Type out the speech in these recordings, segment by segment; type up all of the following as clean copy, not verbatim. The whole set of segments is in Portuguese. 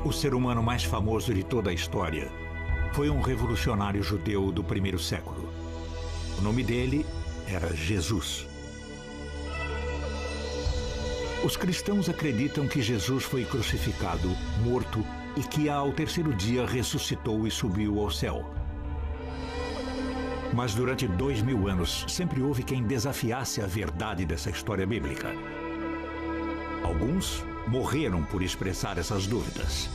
O ser humano mais famoso de toda a história foi um revolucionário judeu do primeiro século. O nome dele era Jesus. Os cristãos acreditam que Jesus foi crucificado, morto e que ao terceiro dia ressuscitou e subiu ao céu. Mas durante 2000 anos sempre houve quem desafiasse a verdade dessa história bíblica. Alguns morreram por expressar essas dúvidas.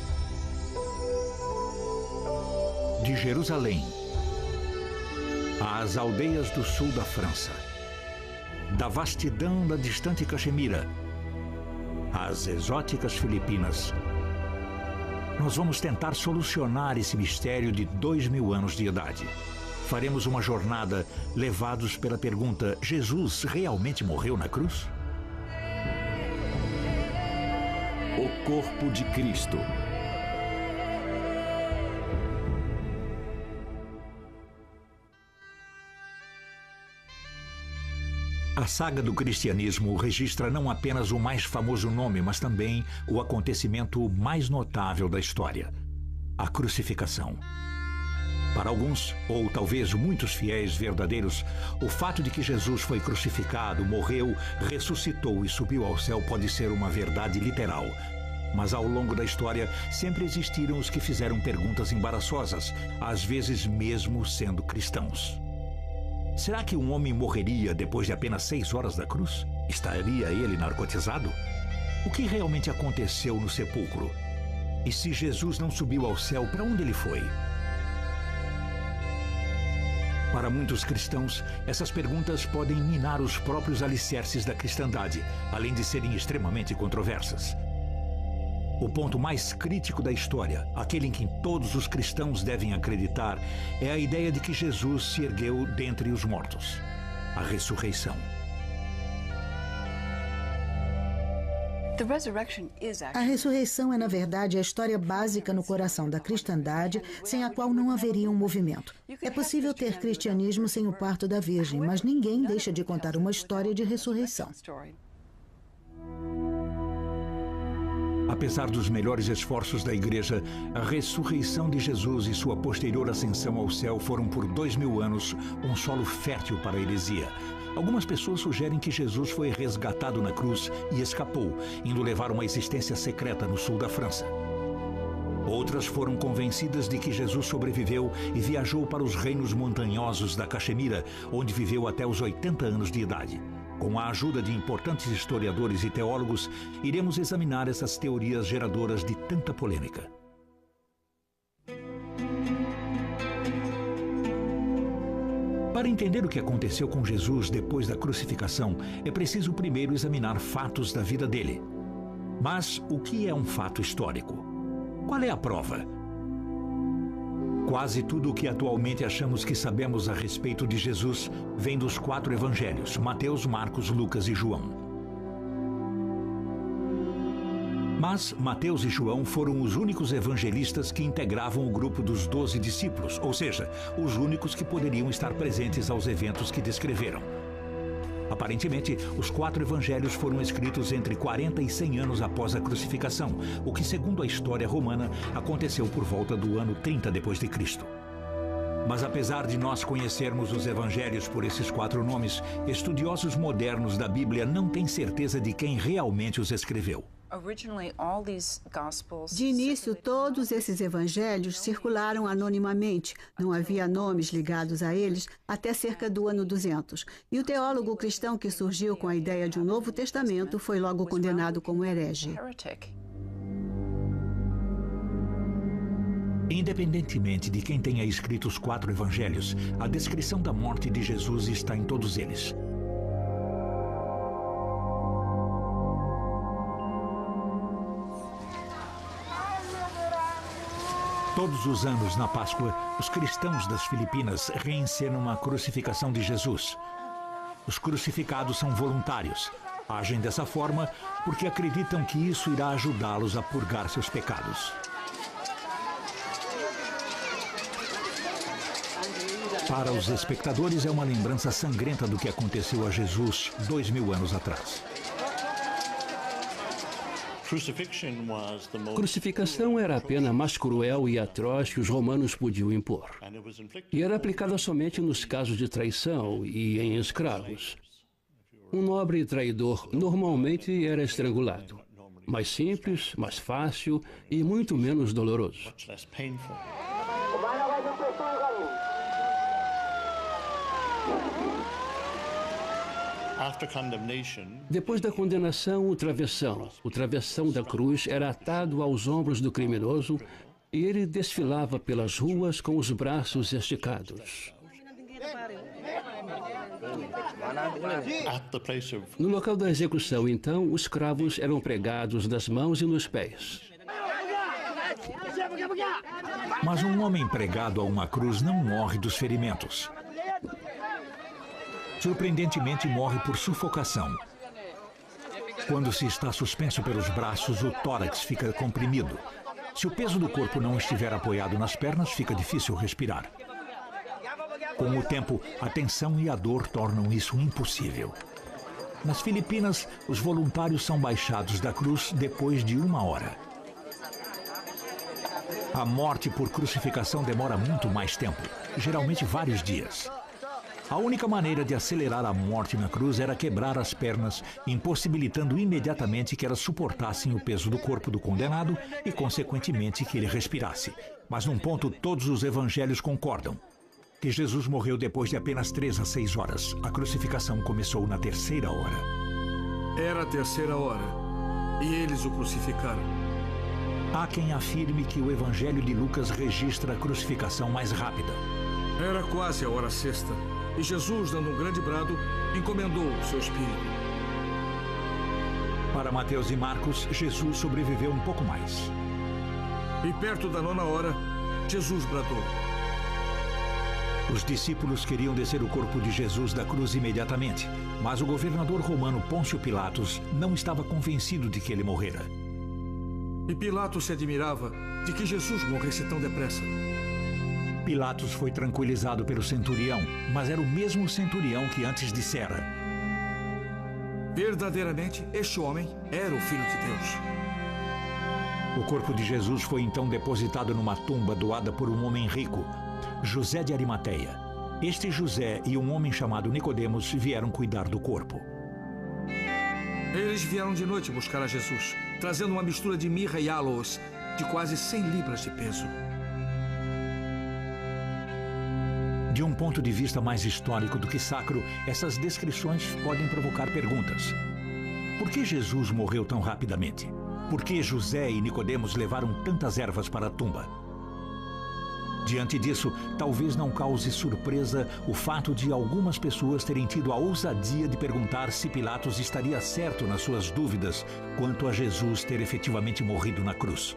De Jerusalém às aldeias do sul da França, da vastidão da distante Caxemira às exóticas Filipinas, nós vamos tentar solucionar esse mistério de 2000 anos de idade. Faremos uma jornada levados pela pergunta: Jesus realmente morreu na cruz? O corpo de Cristo. A saga do cristianismo registra não apenas o mais famoso nome, mas também o acontecimento mais notável da história: a crucificação. Para alguns, ou talvez muitos fiéis verdadeiros, o fato de que Jesus foi crucificado, morreu, ressuscitou e subiu ao céu pode ser uma verdade literal. Mas ao longo da história, sempre existiram os que fizeram perguntas embaraçosas, às vezes mesmo sendo cristãos. Será que um homem morreria depois de apenas 6 horas da cruz? Estaria ele narcotizado? O que realmente aconteceu no sepulcro? E se Jesus não subiu ao céu, para onde ele foi? Para muitos cristãos, essas perguntas podem minar os próprios alicerces da cristandade, além de serem extremamente controversas. O ponto mais crítico da história, aquele em que todos os cristãos devem acreditar, é a ideia de que Jesus se ergueu dentre os mortos. A ressurreição. A ressurreição é, na verdade, a história básica no coração da cristandade, sem a qual não haveria um movimento. É possível ter cristianismo sem o parto da Virgem, mas ninguém deixa de contar uma história de ressurreição. Apesar dos melhores esforços da Igreja, a ressurreição de Jesus e sua posterior ascensão ao céu foram por 2000 anos um solo fértil para a heresia. Algumas pessoas sugerem que Jesus foi resgatado na cruz e escapou, indo levar uma existência secreta no sul da França. Outras foram convencidas de que Jesus sobreviveu e viajou para os reinos montanhosos da Caxemira, onde viveu até os 80 anos de idade. Com a ajuda de importantes historiadores e teólogos, iremos examinar essas teorias geradoras de tanta polêmica. Para entender o que aconteceu com Jesus depois da crucificação, é preciso primeiro examinar fatos da vida dele. Mas o que é um fato histórico? Qual é a prova? Quase tudo o que atualmente achamos que sabemos a respeito de Jesus vem dos 4 evangelhos: Mateus, Marcos, Lucas e João. Mas Mateus e João foram os únicos evangelistas que integravam o grupo dos 12 discípulos, ou seja, os únicos que poderiam estar presentes aos eventos que descreveram. Aparentemente, os 4 evangelhos foram escritos entre 40 e 100 anos após a crucificação, o que, segundo a história romana, aconteceu por volta do ano 30 d.C. Mas apesar de nós conhecermos os evangelhos por esses 4 nomes, estudiosos modernos da Bíblia não têm certeza de quem realmente os escreveu. De início, todos esses evangelhos circularam anonimamente. Não havia nomes ligados a eles até cerca do ano 200. E o teólogo cristão que surgiu com a ideia de um Novo Testamento foi logo condenado como herege. Independentemente de quem tenha escrito os 4 evangelhos, a descrição da morte de Jesus está em todos eles. Todos os anos, na Páscoa, os cristãos das Filipinas reencenam a crucificação de Jesus. Os crucificados são voluntários. Agem dessa forma porque acreditam que isso irá ajudá-los a purgar seus pecados. Para os espectadores, é uma lembrança sangrenta do que aconteceu a Jesus 2000 anos atrás. Crucificação era a pena mais cruel e atroz que os romanos podiam impor. E era aplicada somente nos casos de traição e em escravos. Um nobre traidor normalmente era estrangulado. Mais simples, mais fácil e muito menos doloroso. Depois da condenação, o travessão da cruz era atado aos ombros do criminoso e ele desfilava pelas ruas com os braços esticados. No local da execução, então, os cravos eram pregados nas mãos e nos pés. Mas um homem pregado a uma cruz não morre dos ferimentos. Surpreendentemente, morre por sufocação. Quando se está suspenso pelos braços, o tórax fica comprimido. Se o peso do corpo não estiver apoiado nas pernas, fica difícil respirar. Com o tempo, a tensão e a dor tornam isso impossível. Nas Filipinas, os voluntários são baixados da cruz depois de 1 hora. A morte por crucificação demora muito mais tempo, geralmente vários dias. A única maneira de acelerar a morte na cruz era quebrar as pernas, impossibilitando imediatamente que elas suportassem o peso do corpo do condenado e, consequentemente, que ele respirasse. Mas num ponto todos os evangelhos concordam: que Jesus morreu depois de apenas 3 a 6 horas. A crucificação começou na 3ª hora. Era a 3ª hora, e eles o crucificaram. Há quem afirme que o evangelho de Lucas registra a crucificação mais rápida. Era quase a hora 6ª. E Jesus, dando um grande brado, encomendou o seu espírito. Para Mateus e Marcos, Jesus sobreviveu um pouco mais. E perto da 9ª hora, Jesus bradou. Os discípulos queriam descer o corpo de Jesus da cruz imediatamente, mas o governador romano Pôncio Pilatos não estava convencido de que ele morrera. E Pilatos se admirava de que Jesus morresse tão depressa. Pilatos foi tranquilizado pelo centurião, mas era o mesmo centurião que antes dissera: verdadeiramente, este homem era o Filho de Deus. O corpo de Jesus foi então depositado numa tumba doada por um homem rico, José de Arimateia. Este José e um homem chamado Nicodemos vieram cuidar do corpo. Eles vieram de noite buscar a Jesus, trazendo uma mistura de mirra e aloes de quase 100 libras de peso. De um ponto de vista mais histórico do que sacro, essas descrições podem provocar perguntas. Por que Jesus morreu tão rapidamente? Por que José e Nicodemos levaram tantas ervas para a tumba? Diante disso, talvez não cause surpresa o fato de algumas pessoas terem tido a ousadia de perguntar se Pilatos estaria certo nas suas dúvidas quanto a Jesus ter efetivamente morrido na cruz.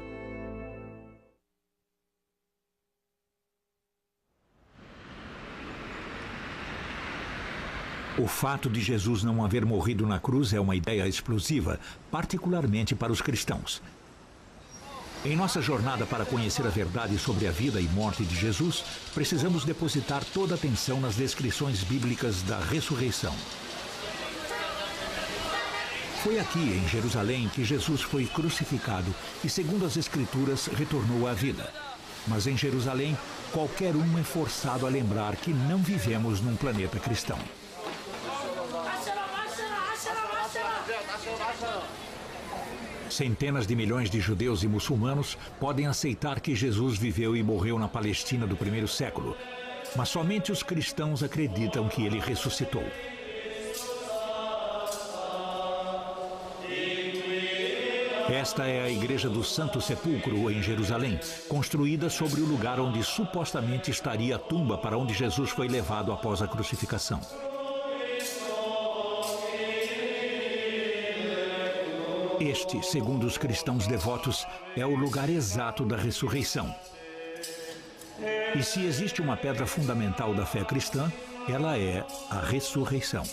O fato de Jesus não haver morrido na cruz é uma ideia explosiva, particularmente para os cristãos. Em nossa jornada para conhecer a verdade sobre a vida e morte de Jesus, precisamos depositar toda a atenção nas descrições bíblicas da ressurreição. Foi aqui, em Jerusalém, que Jesus foi crucificado e, segundo as Escrituras, retornou à vida. Mas em Jerusalém, qualquer um é forçado a lembrar que não vivemos num planeta cristão. Centenas de milhões de judeus e muçulmanos podem aceitar que Jesus viveu e morreu na Palestina do 1º século, mas somente os cristãos acreditam que ele ressuscitou. Esta é a Igreja do Santo Sepulcro, em Jerusalém, construída sobre o lugar onde supostamente estaria a tumba para onde Jesus foi levado após a crucificação. Este, segundo os cristãos devotos, é o lugar exato da ressurreição. E se existe uma pedra fundamental da fé cristã, ela é a ressurreição.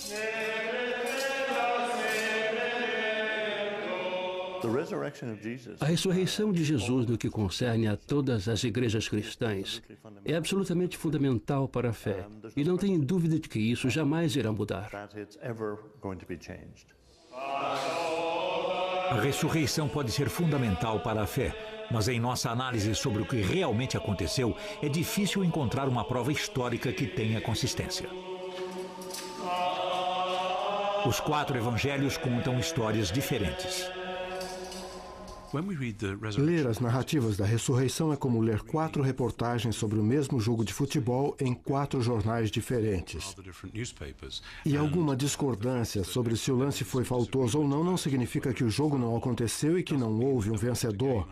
A ressurreição de Jesus no que concerne a todas as igrejas cristãs é absolutamente fundamental para a fé, e não tem dúvida de que isso jamais irá mudar. A ressurreição pode ser fundamental para a fé, mas em nossa análise sobre o que realmente aconteceu, é difícil encontrar uma prova histórica que tenha consistência. Os 4 evangelhos contam histórias diferentes. Ler as narrativas da ressurreição é como ler 4 reportagens sobre o mesmo jogo de futebol em 4 jornais diferentes. E alguma discordância sobre se o lance foi faltoso ou não significa que o jogo não aconteceu e que não houve um vencedor.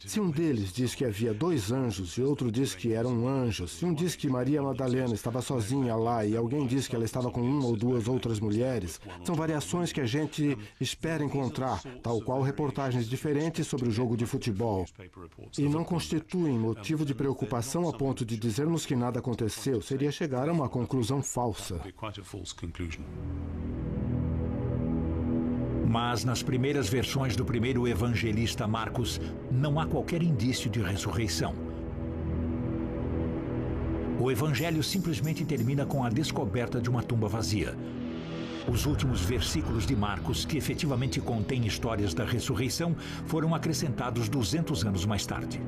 Se um deles diz que havia 2 anjos e outro diz que eram anjos, se um diz que Maria Madalena estava sozinha lá e alguém diz que ela estava com 1 ou 2 outras mulheres, são variações que a gente espera encontrar, tal qual reportagens diferentes sobre o jogo de futebol, e não constituem motivo de preocupação a ponto de dizermos que nada aconteceu. Seria chegar a uma conclusão falsa. Mas nas primeiras versões do primeiro evangelista Marcos, não há qualquer indício de ressurreição. O evangelho simplesmente termina com a descoberta de uma tumba vazia. Os últimos versículos de Marcos, que efetivamente contêm histórias da ressurreição, foram acrescentados 200 anos mais tarde.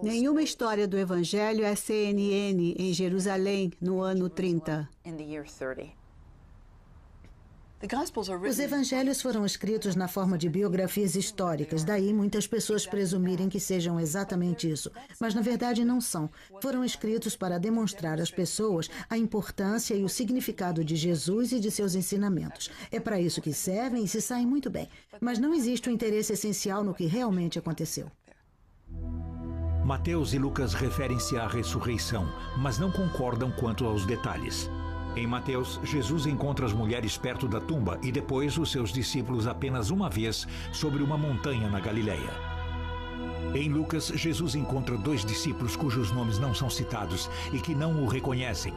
Nenhuma história do Evangelho é CNN em Jerusalém no ano 30. Os evangelhos foram escritos na forma de biografias históricas, daí muitas pessoas presumirem que sejam exatamente isso. Mas na verdade não são. Foram escritos para demonstrar às pessoas a importância e o significado de Jesus e de seus ensinamentos. É para isso que servem e se saem muito bem. Mas não existe um interesse essencial no que realmente aconteceu. Mateus e Lucas referem-se à ressurreição, mas não concordam quanto aos detalhes. Em Mateus, Jesus encontra as mulheres perto da tumba e depois os seus discípulos apenas uma vez sobre uma montanha na Galileia. Em Lucas, Jesus encontra 2 discípulos cujos nomes não são citados e que não o reconhecem.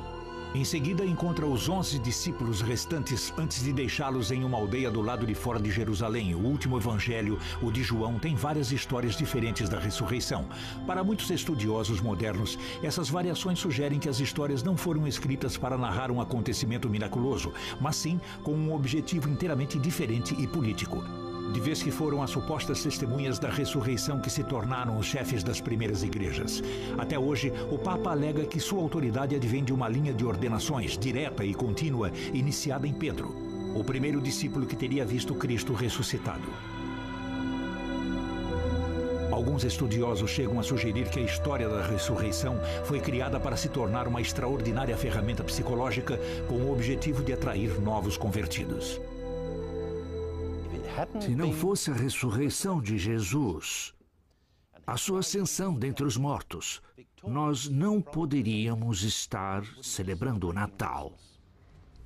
Em seguida, encontra os 11 discípulos restantes antes de deixá-los em uma aldeia do lado de fora de Jerusalém. O último evangelho, o de João, tem várias histórias diferentes da ressurreição. Para muitos estudiosos modernos, essas variações sugerem que as histórias não foram escritas para narrar um acontecimento miraculoso, mas sim com um objetivo inteiramente diferente e político. De vez que foram as supostas testemunhas da ressurreição que se tornaram os chefes das primeiras igrejas. Até hoje, o Papa alega que sua autoridade advém de uma linha de ordenações direta e contínua iniciada em Pedro, o primeiro discípulo que teria visto Cristo ressuscitado. Alguns estudiosos chegam a sugerir que a história da ressurreição foi criada para se tornar uma extraordinária ferramenta psicológica com o objetivo de atrair novos convertidos. Se não fosse a ressurreição de Jesus, a sua ascensão dentre os mortos, nós não poderíamos estar celebrando o Natal.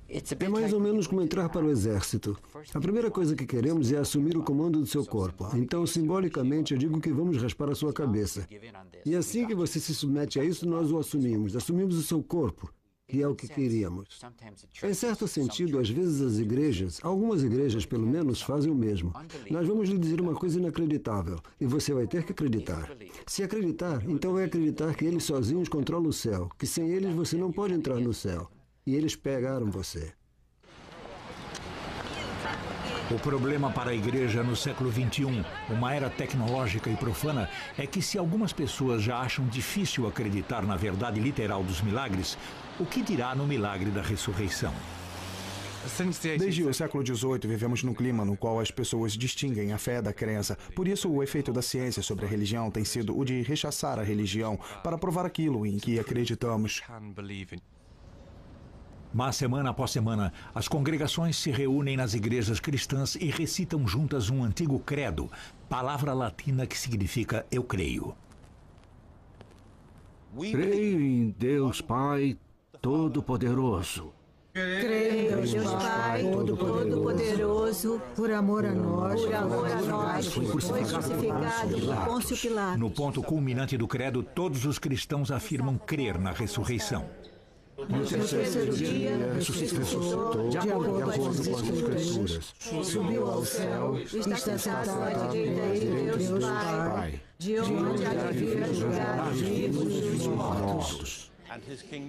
É mais ou menos como entrar para o exército. A primeira coisa que queremos é assumir o comando do seu corpo. Então, simbolicamente, eu digo que vamos raspar a sua cabeça. E assim que você se submete a isso, nós o assumimos. Assumimos o seu corpo, que é o que queríamos. Em certo sentido, às vezes as igrejas, algumas igrejas pelo menos, fazem o mesmo. Nós vamos lhe dizer uma coisa inacreditável, e você vai ter que acreditar. Se acreditar, então é acreditar que eles sozinhos controlam o céu, que sem eles você não pode entrar no céu. E eles pegaram você. O problema para a igreja no século XXI, uma era tecnológica e profana, é que se algumas pessoas já acham difícil acreditar na verdade literal dos milagres, o que dirá no milagre da ressurreição? Desde o século XVIII, vivemos num clima no qual as pessoas distinguem a fé da crença. Por isso, o efeito da ciência sobre a religião tem sido o de rechaçar a religião para provar aquilo em que acreditamos. Mas semana após semana, as congregações se reúnem nas igrejas cristãs e recitam juntas um antigo credo, palavra latina que significa eu creio. Creio em Deus Pai Todo-Poderoso. Creio em Deus Pai Todo-Poderoso, por amor a nós, foi crucificado por Pôncio Pilatos. No ponto culminante do credo, todos os cristãos afirmam crer na ressurreição. No terceiro dia, ressuscitou, de acordo com as Escrituras. Subiu ao céu, está sentado à direita de Deus Pai, de onde há de vir julgar os vivos e os mortos.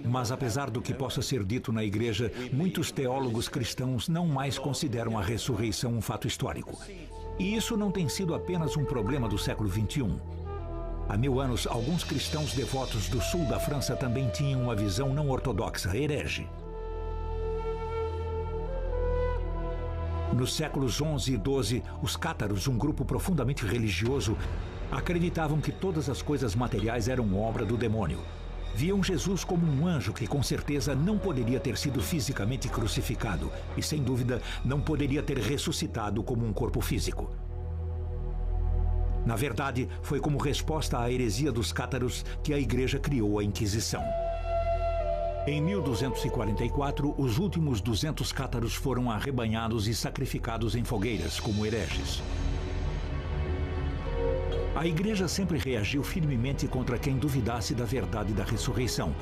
Mas apesar do que possa ser dito na igreja, muitos teólogos cristãos não mais consideram a ressurreição um fato histórico. E isso não tem sido apenas um problema do século XXI. Há 1000 anos, alguns cristãos devotos do sul da França também tinham uma visão não ortodoxa, herege. Nos séculos XI e XII, os cátaros, um grupo profundamente religioso, acreditavam que todas as coisas materiais eram obra do demônio. Viam Jesus como um anjo que, com certeza, não poderia ter sido fisicamente crucificado e, sem dúvida, não poderia ter ressuscitado como um corpo físico. Na verdade, foi como resposta à heresia dos cátaros que a Igreja criou a Inquisição. Em 1244, os últimos 200 cátaros foram arrebanhados e sacrificados em fogueiras como hereges. A Igreja sempre reagiu firmemente contra quem duvidasse da verdade da ressurreição,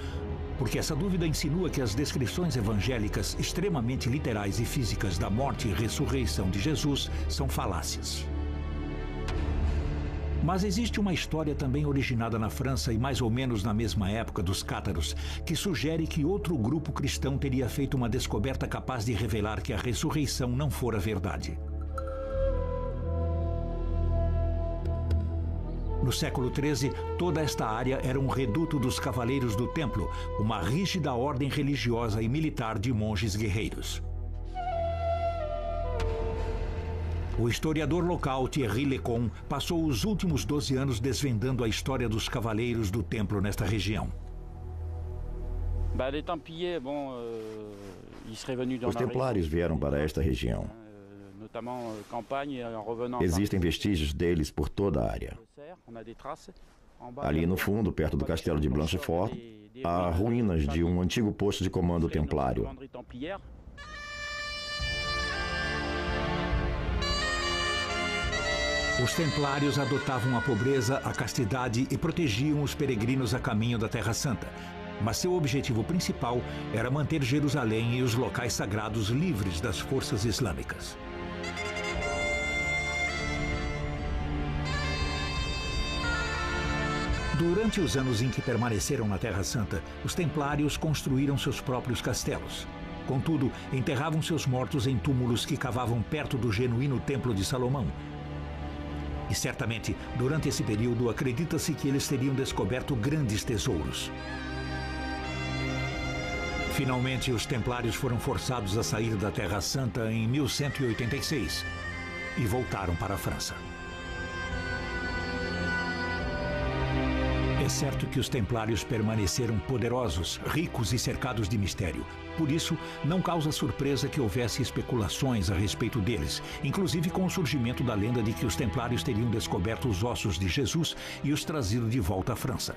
porque essa dúvida insinua que as descrições evangélicas extremamente literais e físicas da morte e ressurreição de Jesus são falácias. Mas existe uma história também originada na França e mais ou menos na mesma época dos cátaros, que sugere que outro grupo cristão teria feito uma descoberta capaz de revelar que a ressurreição não fora verdade. No século XIII, toda esta área era um reduto dos Cavaleiros do Templo, uma rígida ordem religiosa e militar de monges guerreiros. O historiador local Thierry Lecon passou os últimos 12 anos desvendando a história dos Cavaleiros do Templo nesta região. Os Templários vieram para esta região. Existem vestígios deles por toda a área. Ali no fundo, perto do castelo de Blanchefort, há ruínas de um antigo posto de comando templário. Os templários adotavam a pobreza, a castidade e protegiam os peregrinos a caminho da Terra Santa. Mas seu objetivo principal era manter Jerusalém e os locais sagrados livres das forças islâmicas. Durante os anos em que permaneceram na Terra Santa, os templários construíram seus próprios castelos. Contudo, enterravam seus mortos em túmulos que cavavam perto do genuíno Templo de Salomão. E certamente, durante esse período, acredita-se que eles teriam descoberto grandes tesouros. Finalmente, os templários foram forçados a sair da Terra Santa em 1186 e voltaram para a França. É certo que os templários permaneceram poderosos, ricos e cercados de mistério. Por isso, não causa surpresa que houvesse especulações a respeito deles, inclusive com o surgimento da lenda de que os templários teriam descoberto os ossos de Jesus e os trazido de volta à França.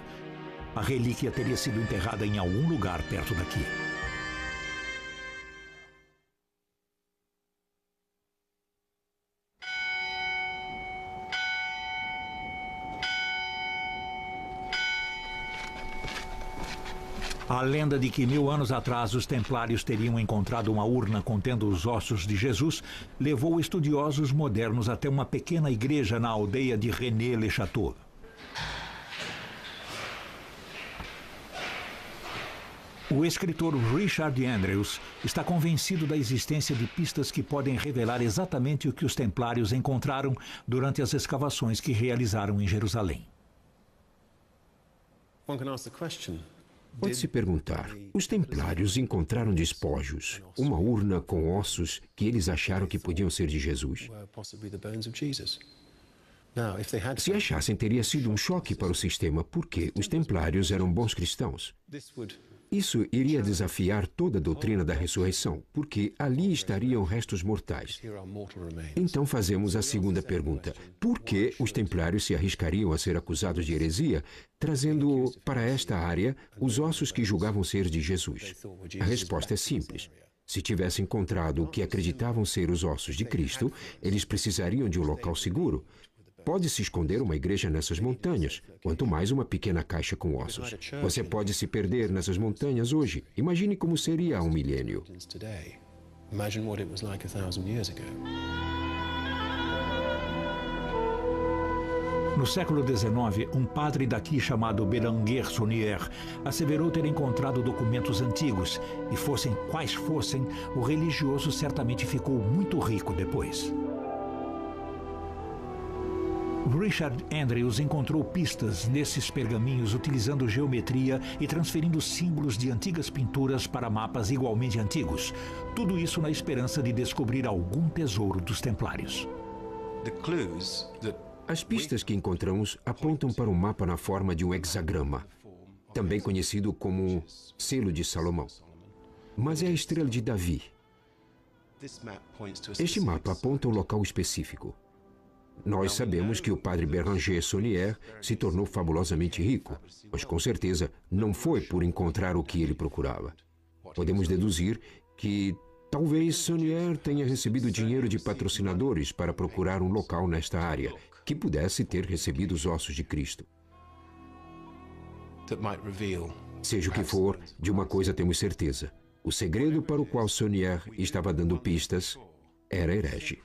A relíquia teria sido enterrada em algum lugar perto daqui. A lenda de que 1000 anos atrás os templários teriam encontrado uma urna contendo os ossos de Jesus levou estudiosos modernos até uma pequena igreja na aldeia de René-le-Château. O escritor Richard Andrews está convencido da existência de pistas que podem revelar exatamente o que os templários encontraram durante as escavações que realizaram em Jerusalém. Pode-se perguntar, os templários encontraram despojos, uma urna com ossos que eles acharam que podiam ser de Jesus. Se achassem, teria sido um choque para o sistema, porque os templários eram bons cristãos. Isso iria desafiar toda a doutrina da ressurreição, porque ali estariam restos mortais. Então fazemos a segunda pergunta. Por que os templários se arriscariam a ser acusados de heresia, trazendo para esta área os ossos que julgavam ser de Jesus? A resposta é simples. Se tivessem encontrado o que acreditavam ser os ossos de Cristo, eles precisariam de um local seguro. Pode-se esconder uma igreja nessas montanhas, quanto mais uma pequena caixa com ossos. Você pode se perder nessas montanhas hoje. Imagine como seria há um milênio. No No século XIX, um padre daqui chamado Bérenguer Saunier asseverou ter encontrado documentos antigos e, fossem quais fossem, o religioso certamente ficou muito rico depois. Richard Andrews encontrou pistas nesses pergaminhos utilizando geometria e transferindo símbolos de antigas pinturas para mapas igualmente antigos. Tudo isso na esperança de descobrir algum tesouro dos Templários. As pistas que encontramos apontam para um mapa na forma de um hexagrama, também conhecido como selo de Salomão. Mas é a estrela de Davi. Este mapa aponta um local específico. Nós sabemos que o padre Bérenguer Saunier se tornou fabulosamente rico, mas com certeza não foi por encontrar o que ele procurava. Podemos deduzir que talvez Saunier tenha recebido dinheiro de patrocinadores para procurar um local nesta área que pudesse ter recebido os ossos de Cristo. Seja o que for, de uma coisa temos certeza. O segredo para o qual Saunier estava dando pistas era herege.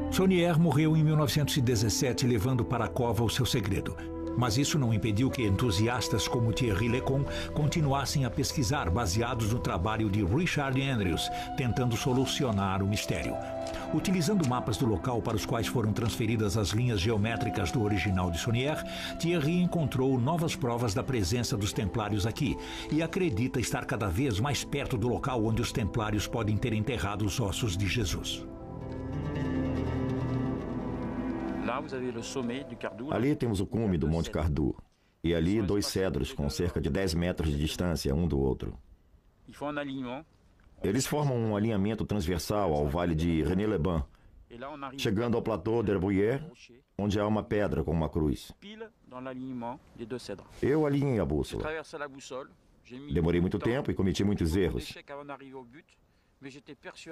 Saunier morreu em 1917, levando para a cova o seu segredo. Mas isso não impediu que entusiastas como Thierry Lecon continuassem a pesquisar, baseados no trabalho de Richard Andrews, tentando solucionar o mistério. Utilizando mapas do local para os quais foram transferidas as linhas geométricas do original de Saunier, Thierry encontrou novas provas da presença dos Templários aqui e acredita estar cada vez mais perto do local onde os Templários podem ter enterrado os ossos de Jesus. Ali temos o cume do Monte Cardu. E ali 2 cedros com cerca de 10 metros de distância um do outro. Eles formam um alinhamento transversal ao vale de René-les-Bains, chegando ao platô d'Herbouillère, onde há uma pedra com uma cruz. Eu alinhei a bússola. Demorei muito tempo e cometi muitos erros.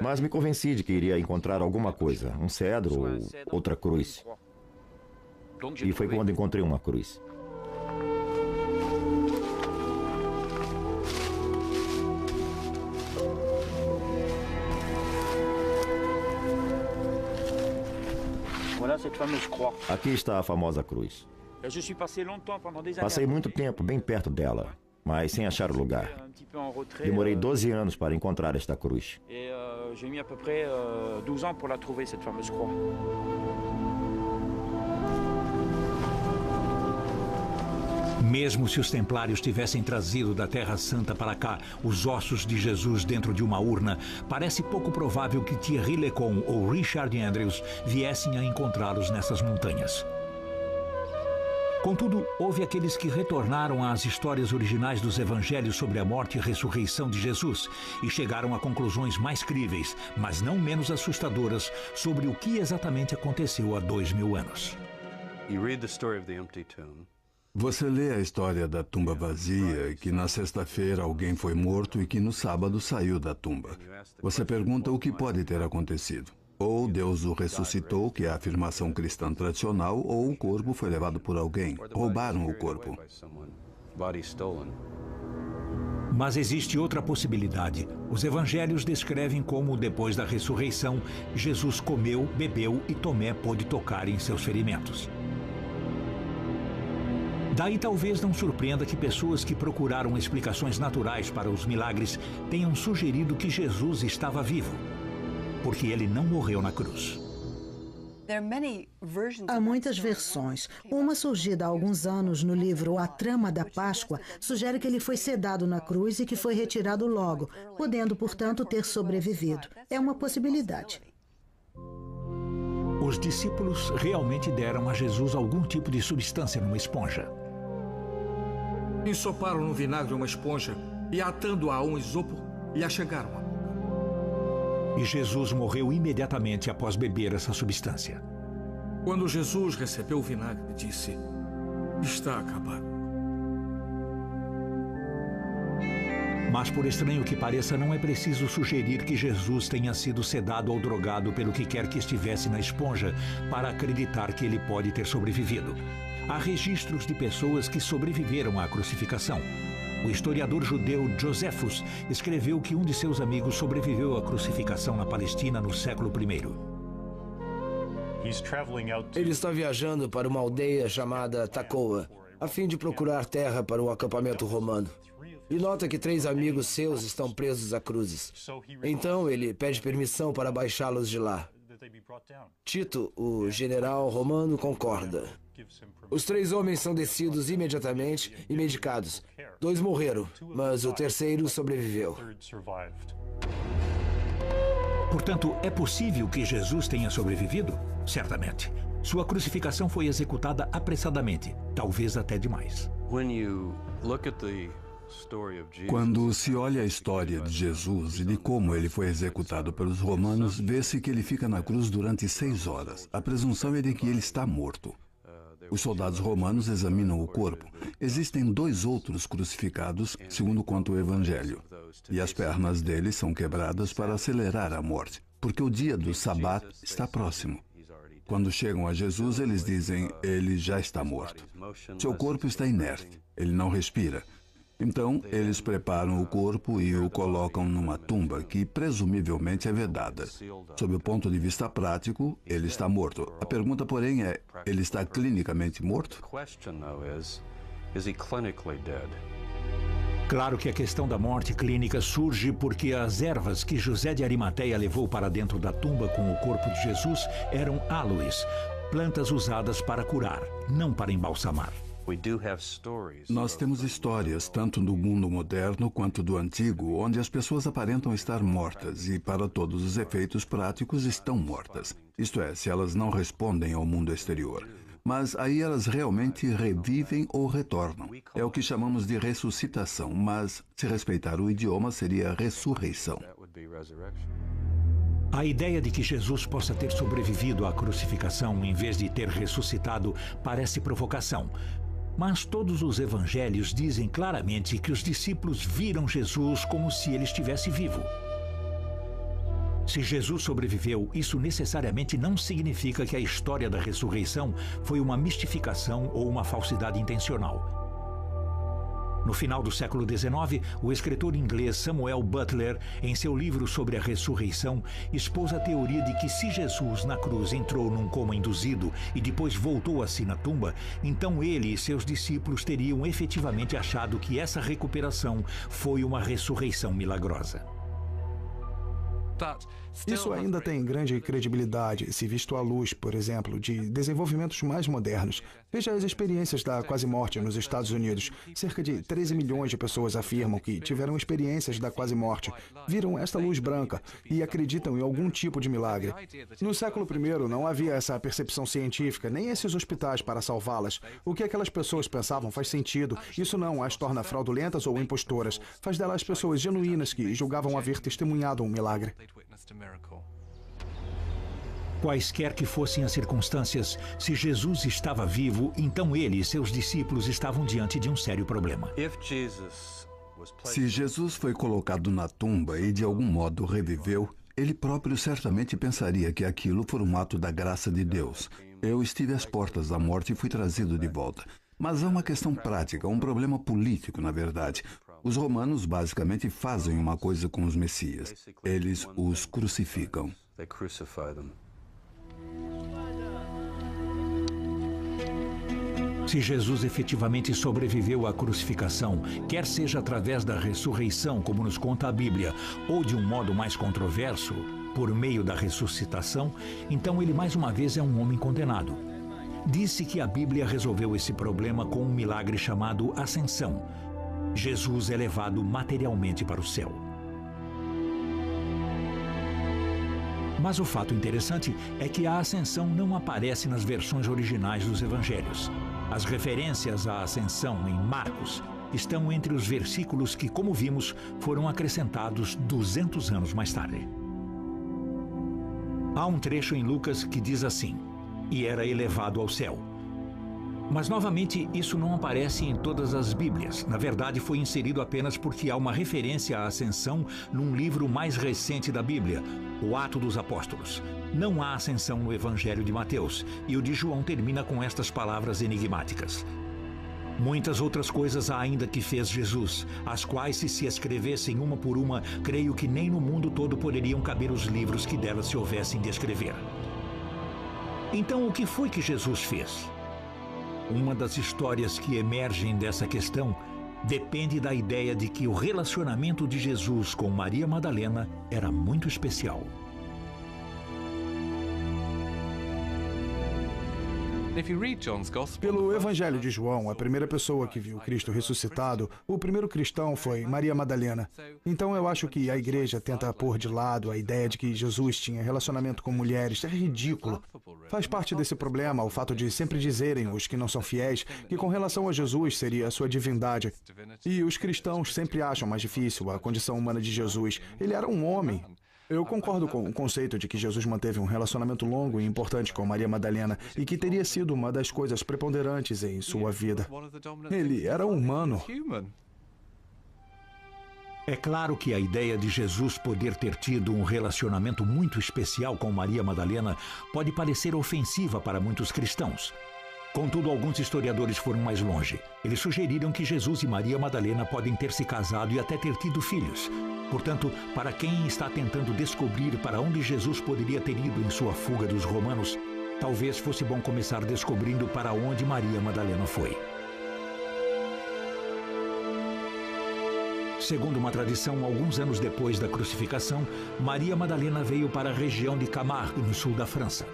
Mas me convenci de que iria encontrar alguma coisa, um cedro ou outra cruz. E foi quando encontrei uma cruz. Aqui está a famosa cruz. Passei muito tempo bem perto dela, mas sem achar o lugar. Demorei 12 anos para encontrar esta cruz. Mesmo se os Templários tivessem trazido da Terra Santa para cá os ossos de Jesus dentro de uma urna, parece pouco provável que Thierry Lecon ou Richard Andrews viessem a encontrá-los nessas montanhas. Contudo, houve aqueles que retornaram às histórias originais dos evangelhos sobre a morte e ressurreição de Jesus e chegaram a conclusões mais críveis, mas não menos assustadoras, sobre o que exatamente aconteceu há 2000 anos. Você lê a história da tumba vazia, que na sexta-feira alguém foi morto e que no sábado saiu da tumba. Você pergunta o que pode ter acontecido. Ou Deus o ressuscitou, que é a afirmação cristã tradicional, ou o corpo foi levado por alguém. Roubaram o corpo. Mas existe outra possibilidade. Os evangelhos descrevem como, depois da ressurreição, Jesus comeu, bebeu e Tomé pôde tocar em seus ferimentos. Daí talvez não surpreenda que pessoas que procuraram explicações naturais para os milagres tenham sugerido que Jesus estava vivo, porque ele não morreu na cruz. Há muitas versões. Uma surgida há alguns anos no livro A Trama da Páscoa sugere que ele foi sedado na cruz e que foi retirado logo, podendo, portanto, ter sobrevivido. É uma possibilidade. Os discípulos realmente deram a Jesus algum tipo de substância numa esponja. Ensoparam no vinagre uma esponja e, atando-a a um isopo, lhe achegaram a boca. E Jesus morreu imediatamente após beber essa substância. Quando Jesus recebeu o vinagre, disse: "Está acabado." Mas, por estranho que pareça, não é preciso sugerir que Jesus tenha sido sedado ou drogado pelo que quer que estivesse na esponja para acreditar que ele pode ter sobrevivido. Há registros de pessoas que sobreviveram à crucificação. O historiador judeu Josephus escreveu que um de seus amigos sobreviveu à crucificação na Palestina no século I. Ele está viajando para uma aldeia chamada Tacoa, a fim de procurar terra para um acampamento romano. E nota que 3 amigos seus estão presos a cruzes. Então ele pede permissão para baixá-los de lá. Tito, o general romano, concorda. Os 3 homens são descidos imediatamente e medicados. 2 morreram, mas o terceiro sobreviveu. Portanto, é possível que Jesus tenha sobrevivido? Certamente. Sua crucificação foi executada apressadamente, talvez até demais. Quando se olha a história de Jesus e de como ele foi executado pelos romanos, vê-se que ele fica na cruz durante 6 horas. A presunção é de que ele está morto. Os soldados romanos examinam o corpo. Existem 2 outros crucificados, segundo conta o Evangelho. E as pernas deles são quebradas para acelerar a morte, porque o dia do Sabat está próximo. Quando chegam a Jesus, eles dizem, ele já está morto. Seu corpo está inerte, ele não respira. Então, eles preparam o corpo e o colocam numa tumba que presumivelmente é vedada. Sob o ponto de vista prático, ele está morto. A pergunta, porém, é, ele está clinicamente morto? Claro que a questão da morte clínica surge porque as ervas que José de Arimateia levou para dentro da tumba com o corpo de Jesus eram aloes, plantas usadas para curar, não para embalsamar. Nós temos histórias, tanto do mundo moderno quanto do antigo, onde as pessoas aparentam estar mortas e, para todos os efeitos práticos, estão mortas. Isto é, se elas não respondem ao mundo exterior. Mas aí elas realmente revivem ou retornam. É o que chamamos de ressuscitação, mas, se respeitar o idioma, seria ressurreição. A ideia de que Jesus possa ter sobrevivido à crucificação em vez de ter ressuscitado parece provocação. Mas todos os evangelhos dizem claramente que os discípulos viram Jesus como se ele estivesse vivo. Se Jesus sobreviveu, isso necessariamente não significa que a história da ressurreição foi uma mistificação ou uma falsidade intencional. No final do século XIX, o escritor inglês Samuel Butler, em seu livro sobre a ressurreição, expôs a teoria de que se Jesus na cruz entrou num coma induzido e depois voltou a si na tumba, então ele e seus discípulos teriam efetivamente achado que essa recuperação foi uma ressurreição milagrosa. Isso ainda tem grande credibilidade se visto à luz, por exemplo, de desenvolvimentos mais modernos. Veja as experiências da quase-morte nos Estados Unidos. Cerca de 13 milhões de pessoas afirmam que tiveram experiências da quase-morte, viram esta luz branca e acreditam em algum tipo de milagre. No século I não havia essa percepção científica, nem esses hospitais para salvá-las. O que aquelas pessoas pensavam faz sentido. Isso não as torna fraudulentas ou impostoras. Faz delas pessoas genuínas que julgavam haver testemunhado um milagre. Quaisquer que fossem as circunstâncias, se Jesus estava vivo, então ele e seus discípulos estavam diante de um sério problema. Se Jesus foi colocado na tumba e de algum modo reviveu, ele próprio certamente pensaria que aquilo foi um ato da graça de Deus. Eu estive às portas da morte e fui trazido de volta. Mas há uma questão prática, um problema político, na verdade. Os romanos basicamente fazem uma coisa com os messias. Eles os crucificam. Se Jesus efetivamente sobreviveu à crucificação, quer seja através da ressurreição, como nos conta a Bíblia, ou de um modo mais controverso, por meio da ressuscitação, então ele mais uma vez é um homem condenado. Disse que a Bíblia resolveu esse problema com um milagre chamado ascensão. Jesus é levado materialmente para o céu. Mas o fato interessante é que a ascensão não aparece nas versões originais dos evangelhos. As referências à ascensão em Marcos estão entre os versículos que, como vimos, foram acrescentados 200 anos mais tarde. Há um trecho em Lucas que diz assim: "E era elevado ao céu." Mas, novamente, isso não aparece em todas as Bíblias. Na verdade, foi inserido apenas porque há uma referência à ascensão num livro mais recente da Bíblia, o Ato dos Apóstolos. Não há ascensão no Evangelho de Mateus, e o de João termina com estas palavras enigmáticas: Muitas outras coisas há ainda que fez Jesus, as quais, se escrevessem uma por uma, creio que nem no mundo todo poderiam caber os livros que delas se houvessem de escrever. Então, o que foi que Jesus fez? Uma das histórias que emergem dessa questão depende da ideia de que o relacionamento de Jesus com Maria Madalena era muito especial. Pelo Evangelho de João, a primeira pessoa que viu Cristo ressuscitado, o primeiro cristão foi Maria Madalena. Então eu acho que a igreja tenta pôr de lado a ideia de que Jesus tinha relacionamento com mulheres. É ridículo. Faz parte desse problema o fato de sempre dizerem, os que não são fiéis, que com relação a Jesus seria a sua divindade. E os cristãos sempre acham mais difícil a condição humana de Jesus. Ele era um homem. Eu concordo com o conceito de que Jesus manteve um relacionamento longo e importante com Maria Madalena e que teria sido uma das coisas preponderantes em sua vida. Ele era humano. É claro que a ideia de Jesus poder ter tido um relacionamento muito especial com Maria Madalena pode parecer ofensiva para muitos cristãos. Contudo, alguns historiadores foram mais longe. Eles sugeriram que Jesus e Maria Madalena podem ter se casado e até ter tido filhos. Portanto, para quem está tentando descobrir para onde Jesus poderia ter ido em sua fuga dos romanos, talvez fosse bom começar descobrindo para onde Maria Madalena foi. Segundo uma tradição, alguns anos depois da crucificação, Maria Madalena veio para a região de Camargue, no sul da França.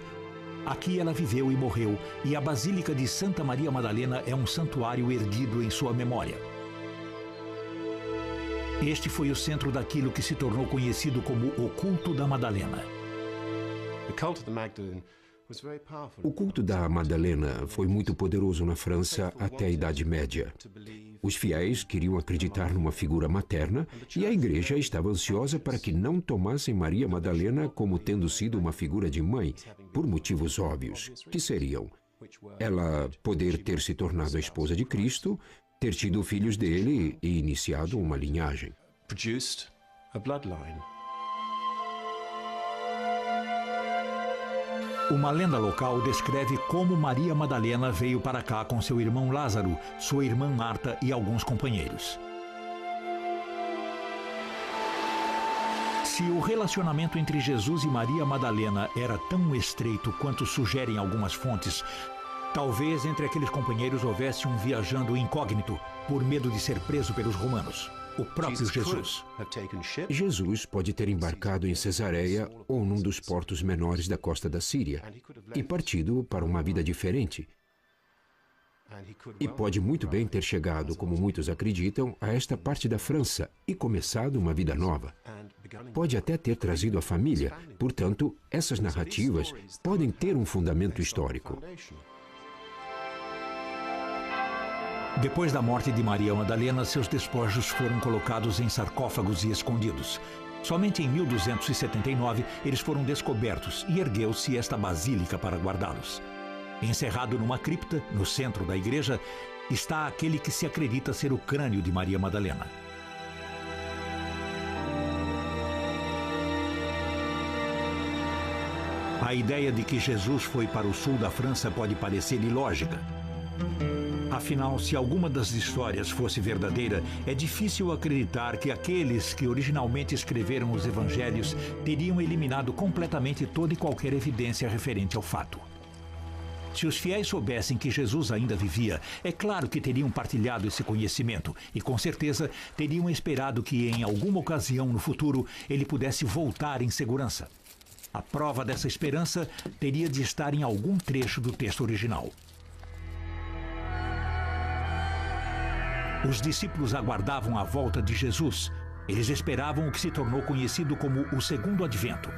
Aqui ela viveu e morreu, e a Basílica de Santa Maria Madalena é um santuário erguido em sua memória. Este foi o centro daquilo que se tornou conhecido como o culto da Madalena. O culto da Madalena foi muito poderoso na França até a Idade Média. Os fiéis queriam acreditar numa figura materna e a igreja estava ansiosa para que não tomassem Maria Madalena como tendo sido uma figura de mãe, por motivos óbvios, que seriam ela poder ter se tornado a esposa de Cristo, ter tido filhos dele e iniciado uma linhagem. Uma lenda local descreve como Maria Madalena veio para cá com seu irmão Lázaro, sua irmã Marta e alguns companheiros. Se o relacionamento entre Jesus e Maria Madalena era tão estreito quanto sugerem algumas fontes, talvez entre aqueles companheiros houvesse um viajando incógnito, por medo de ser preso pelos romanos. O próprio Jesus. Jesus pode ter embarcado em Cesareia ou num dos portos menores da costa da Síria e partido para uma vida diferente. E pode muito bem ter chegado, como muitos acreditam, a esta parte da França e começado uma vida nova. Pode até ter trazido a família, portanto, essas narrativas podem ter um fundamento histórico. Depois da morte de Maria Madalena, seus despojos foram colocados em sarcófagos e escondidos. Somente em 1279 eles foram descobertos e ergueu-se esta basílica para guardá-los. Encerrado numa cripta, no centro da igreja, está aquele que se acredita ser o crânio de Maria Madalena. A ideia de que Jesus foi para o sul da França pode parecer ilógica. Afinal, se alguma das histórias fosse verdadeira, é difícil acreditar que aqueles que originalmente escreveram os evangelhos teriam eliminado completamente toda e qualquer evidência referente ao fato. Se os fiéis soubessem que Jesus ainda vivia, é claro que teriam partilhado esse conhecimento e, com certeza, teriam esperado que, em alguma ocasião no futuro, ele pudesse voltar em segurança. A prova dessa esperança teria de estar em algum trecho do texto original. Os discípulos aguardavam a volta de Jesus. Eles esperavam o que se tornou conhecido como o segundo advento.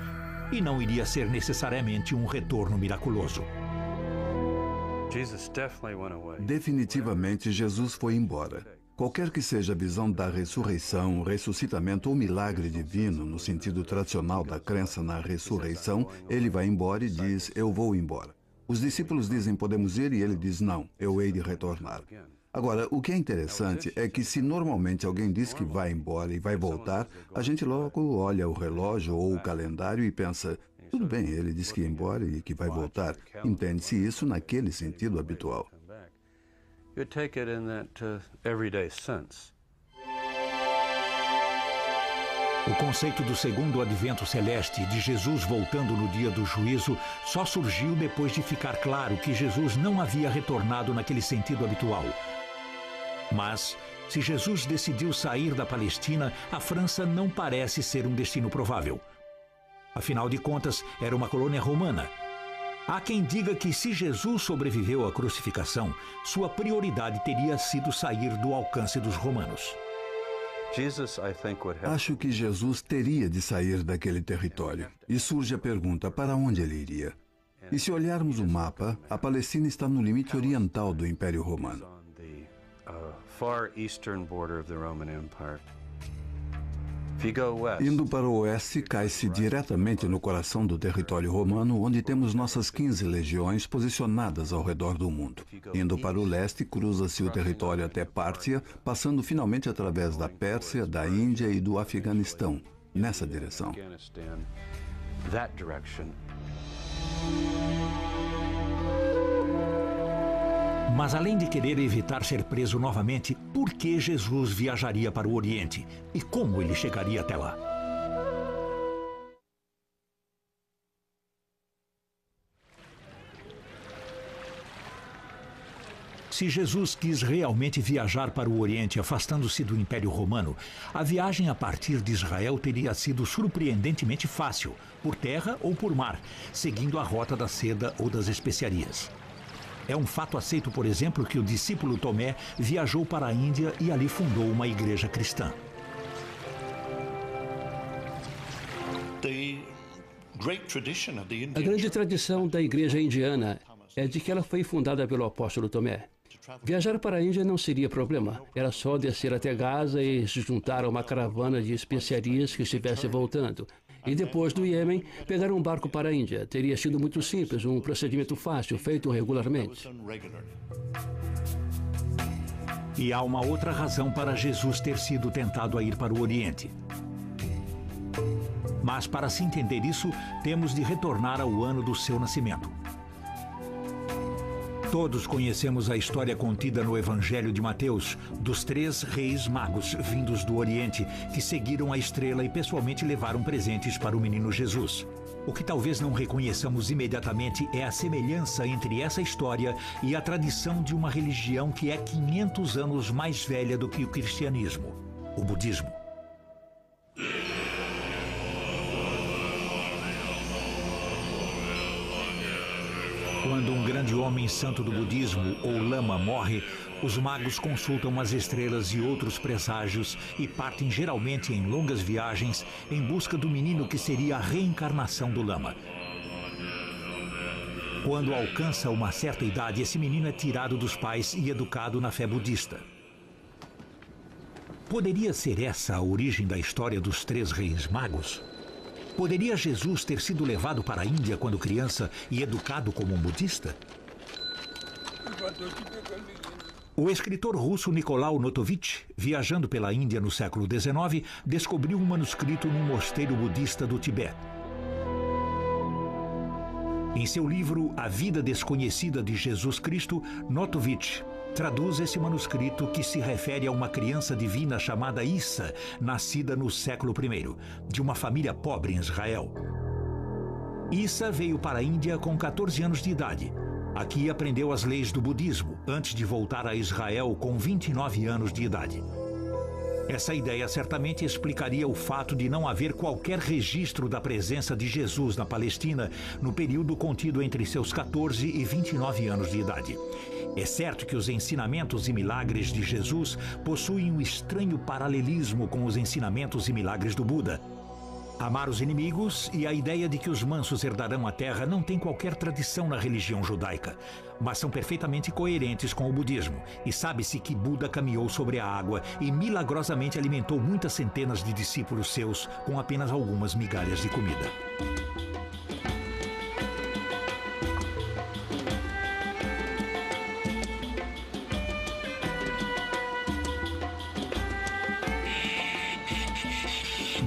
E não iria ser necessariamente um retorno miraculoso. Definitivamente, Jesus foi embora. Qualquer que seja a visão da ressurreição, ressuscitamento ou milagre divino, no sentido tradicional da crença na ressurreição, ele vai embora e diz, eu vou embora. Os discípulos dizem, podemos ir? E ele diz, não, eu hei de retornar. Agora, o que é interessante é que se normalmente alguém diz que vai embora e vai voltar, a gente logo olha o relógio ou o calendário e pensa, tudo bem, ele disse que ia embora e que vai voltar. Entende-se isso naquele sentido habitual. take it in that everyday sense. O conceito do segundo advento celeste, de Jesus voltando no dia do juízo, só surgiu depois de ficar claro que Jesus não havia retornado naquele sentido habitual. Mas, se Jesus decidiu sair da Palestina, a França não parece ser um destino provável. Afinal de contas, era uma colônia romana. Há quem diga que se Jesus sobreviveu à crucificação, sua prioridade teria sido sair do alcance dos romanos. Acho que Jesus teria de sair daquele território. E surge a pergunta, para onde ele iria? E se olharmos o mapa, a Palestina está no limite oriental do Império Romano. Indo para o oeste, cai-se diretamente no coração do território romano, onde temos nossas 15 legiões posicionadas ao redor do mundo. Indo para o leste, cruza-se o território até Pártia, passando finalmente através da Pérsia, da Índia e do Afeganistão, nessa direção. Mas além de querer evitar ser preso novamente, por que Jesus viajaria para o Oriente? E como ele chegaria até lá? Se Jesus quis realmente viajar para o Oriente, afastando-se do Império Romano, a viagem a partir de Israel teria sido surpreendentemente fácil, por terra ou por mar, seguindo a rota da seda ou das especiarias. É um fato aceito, por exemplo, que o discípulo Tomé viajou para a Índia e ali fundou uma igreja cristã. A grande tradição da igreja indiana é de que ela foi fundada pelo apóstolo Tomé. Viajar para a Índia não seria problema. Era só descer até Gaza e se juntar a uma caravana de especiarias que estivesse voltando. E depois do Iêmen, pegar um barco para a Índia. Teria sido muito simples, um procedimento fácil, feito regularmente. E há uma outra razão para Jesus ter sido tentado a ir para o Oriente. Mas para se entender isso, temos de retornar ao ano do seu nascimento. Todos conhecemos a história contida no Evangelho de Mateus, dos 3 reis magos vindos do Oriente, que seguiram a estrela e pessoalmente levaram presentes para o menino Jesus. O que talvez não reconheçamos imediatamente é a semelhança entre essa história e a tradição de uma religião que é 500 anos mais velha do que o cristianismo, o budismo. Quando um grande homem santo do budismo, ou lama, morre, os magos consultam as estrelas e outros presságios e partem geralmente em longas viagens em busca do menino que seria a reencarnação do lama. Quando alcança uma certa idade, esse menino é tirado dos pais e educado na fé budista. Poderia ser essa a origem da história dos 3 reis magos? Poderia Jesus ter sido levado para a Índia quando criança e educado como um budista? O escritor russo Nicolau Notovitch, viajando pela Índia no século XIX, descobriu um manuscrito num mosteiro budista do Tibete. Em seu livro A Vida Desconhecida de Jesus Cristo, Notovitch traduz esse manuscrito que se refere a uma criança divina chamada Issa, nascida no século I, de uma família pobre em Israel. Issa veio para a Índia com 14 anos de idade. Aqui aprendeu as leis do budismo, antes de voltar a Israel com 29 anos de idade. Essa ideia certamente explicaria o fato de não haver qualquer registro da presença de Jesus na Palestina no período contido entre seus 14 e 29 anos de idade. É certo que os ensinamentos e milagres de Jesus possuem um estranho paralelismo com os ensinamentos e milagres do Buda. Amar os inimigos e a ideia de que os mansos herdarão a terra não tem qualquer tradição na religião judaica, mas são perfeitamente coerentes com o budismo. E sabe-se que Buda caminhou sobre a água e milagrosamente alimentou muitas centenas de discípulos seus com apenas algumas migalhas de comida.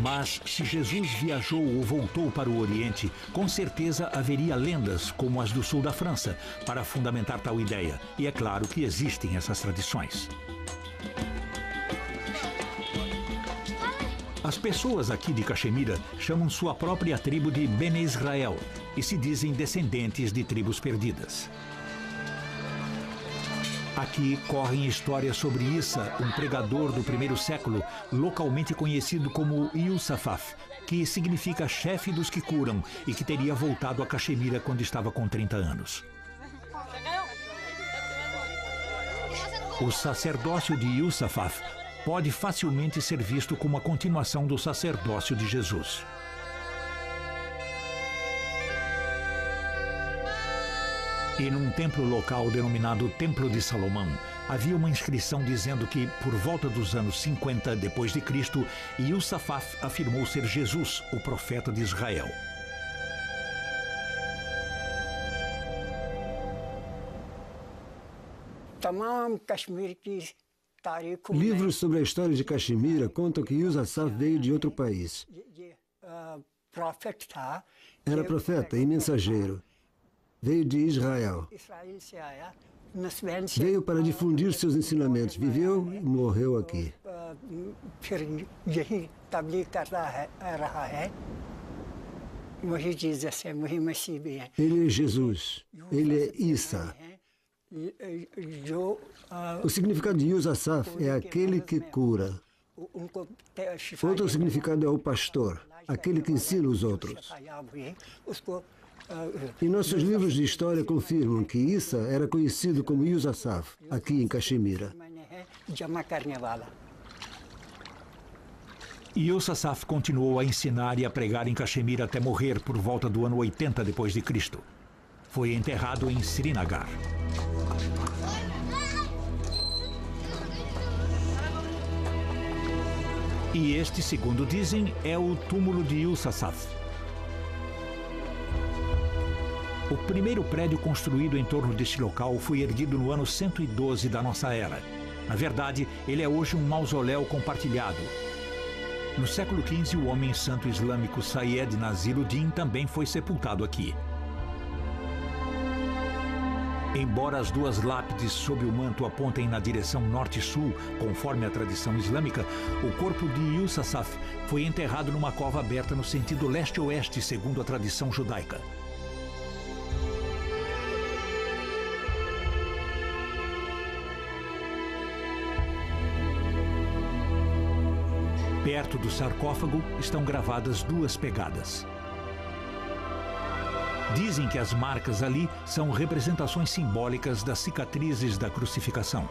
Mas se Jesus viajou ou voltou para o Oriente, com certeza haveria lendas como as do sul da França para fundamentar tal ideia. E é claro que existem essas tradições. As pessoas aqui de Caxemira chamam sua própria tribo de Bene Israel e se dizem descendentes de tribos perdidas. Aqui correm histórias sobre Issa, um pregador do primeiro século, localmente conhecido como Yusafaf, que significa chefe dos que curam e que teria voltado a Caxemira quando estava com 30 anos. O sacerdócio de Yusafaf pode facilmente ser visto como a continuação do sacerdócio de Jesus. E num templo local denominado Templo de Salomão, havia uma inscrição dizendo que, por volta dos anos 50 depois de Cristo, Yusafaf afirmou ser Jesus, o profeta de Israel. Livros sobre a história de Caxemira contam que Yusafaf veio de outro país. Era profeta e mensageiro. Veio de Israel. Veio para difundir seus ensinamentos. Viveu e morreu aqui. Ele é Jesus. Ele é Issa. O significado de Yusafaf é aquele que cura. Outro significado é o pastor, aquele que ensina os outros. E nossos livros de história confirmam que Issa era conhecido como Yusafaf, aqui em Caxemira. Yusafaf continuou a ensinar e a pregar em Caxemira até morrer por volta do ano 80 depois de Cristo. Foi enterrado em Srinagar. E este, segundo dizem, é o túmulo de Yusafaf. O primeiro prédio construído em torno deste local foi erguido no ano 112 da nossa era. Na verdade, ele é hoje um mausoléu compartilhado. No século XV, o homem santo islâmico Sayyed Nasiruddin também foi sepultado aqui. Embora as duas lápides sob o manto apontem na direção norte-sul, conforme a tradição islâmica, o corpo de Yusafaf foi enterrado numa cova aberta no sentido leste-oeste, segundo a tradição judaica. Perto do sarcófago estão gravadas duas pegadas. Dizem que as marcas ali são representações simbólicas das cicatrizes da crucificação.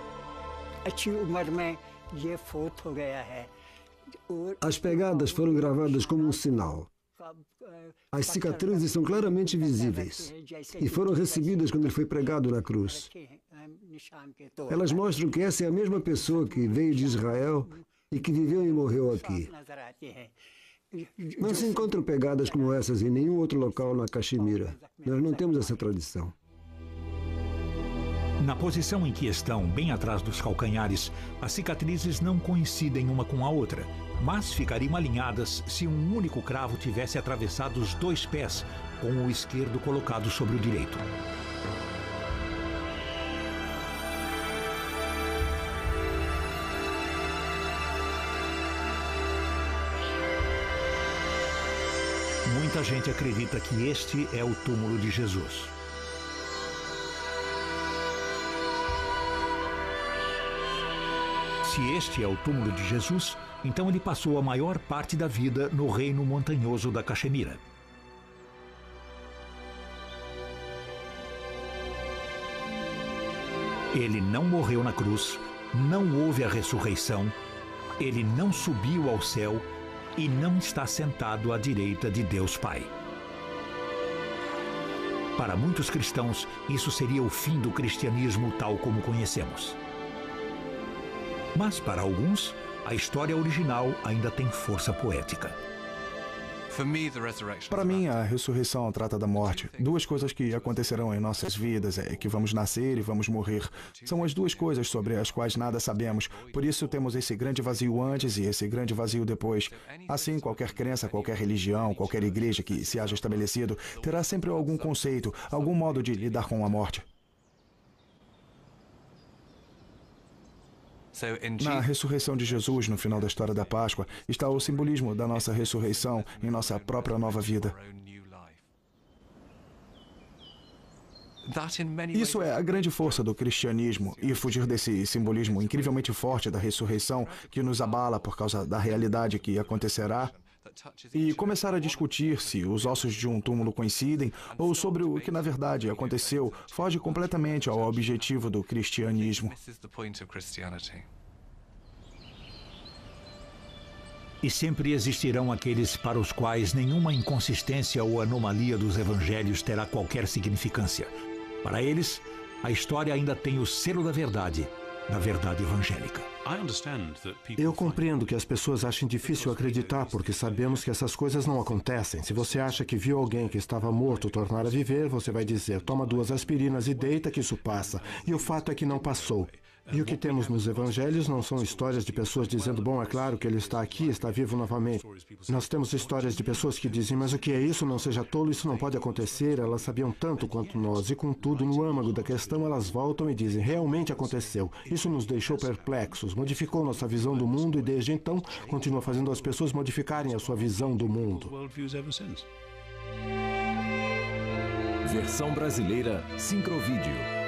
As pegadas foram gravadas como um sinal. As cicatrizes são claramente visíveis e foram recebidas quando ele foi pregado na cruz. Elas mostram que essa é a mesma pessoa que veio de Israel e que viveu e morreu aqui. Não se encontram pegadas como essas em nenhum outro local na Caxemira. Nós não temos essa tradição. Na posição em que estão, bem atrás dos calcanhares, as cicatrizes não coincidem uma com a outra, mas ficariam alinhadas se um único cravo tivesse atravessado os dois pés, com o esquerdo colocado sobre o direito. Muita gente acredita que este é o túmulo de Jesus. Se este é o túmulo de Jesus, então ele passou a maior parte da vida no reino montanhoso da Caxemira. Ele não morreu na cruz, não houve a ressurreição, ele não subiu ao céu e não está sentado à direita de Deus Pai. Para muitos cristãos, isso seria o fim do cristianismo tal como conhecemos. Mas para alguns, a história original ainda tem força poética. Para mim, a ressurreição trata da morte. Duas coisas que acontecerão em nossas vidas é que vamos nascer e vamos morrer. São as duas coisas sobre as quais nada sabemos. Por isso temos esse grande vazio antes e esse grande vazio depois. Assim, qualquer crença, qualquer religião, qualquer igreja que se haja estabelecido terá sempre algum conceito, algum modo de lidar com a morte. Na ressurreição de Jesus, no final da história da Páscoa, está o simbolismo da nossa ressurreição em nossa própria nova vida. Isso é a grande força do cristianismo, e fugir desse simbolismo incrivelmente forte da ressurreição que nos abala por causa da realidade que acontecerá, e começar a discutir se os ossos de um túmulo coincidem ou sobre o que na verdade aconteceu, foge completamente ao objetivo do cristianismo. E sempre existirão aqueles para os quais nenhuma inconsistência ou anomalia dos evangelhos terá qualquer significância. Para eles, a história ainda tem o selo da verdade evangélica. Eu compreendo que as pessoas achem difícil acreditar porque sabemos que essas coisas não acontecem. Se você acha que viu alguém que estava morto tornar a viver, você vai dizer, toma 2 aspirinas e deita que isso passa. E o fato é que não passou. E o que temos nos evangelhos não são histórias de pessoas dizendo, bom, é claro que ele está aqui, está vivo novamente. Nós temos histórias de pessoas que dizem, mas o que é isso? Não seja tolo, isso não pode acontecer. Elas sabiam tanto quanto nós. E contudo, no âmago da questão, elas voltam e dizem, realmente aconteceu. Isso nos deixou perplexos, modificou nossa visão do mundo e desde então continua fazendo as pessoas modificarem a sua visão do mundo. Versão brasileira Sincrovídeo.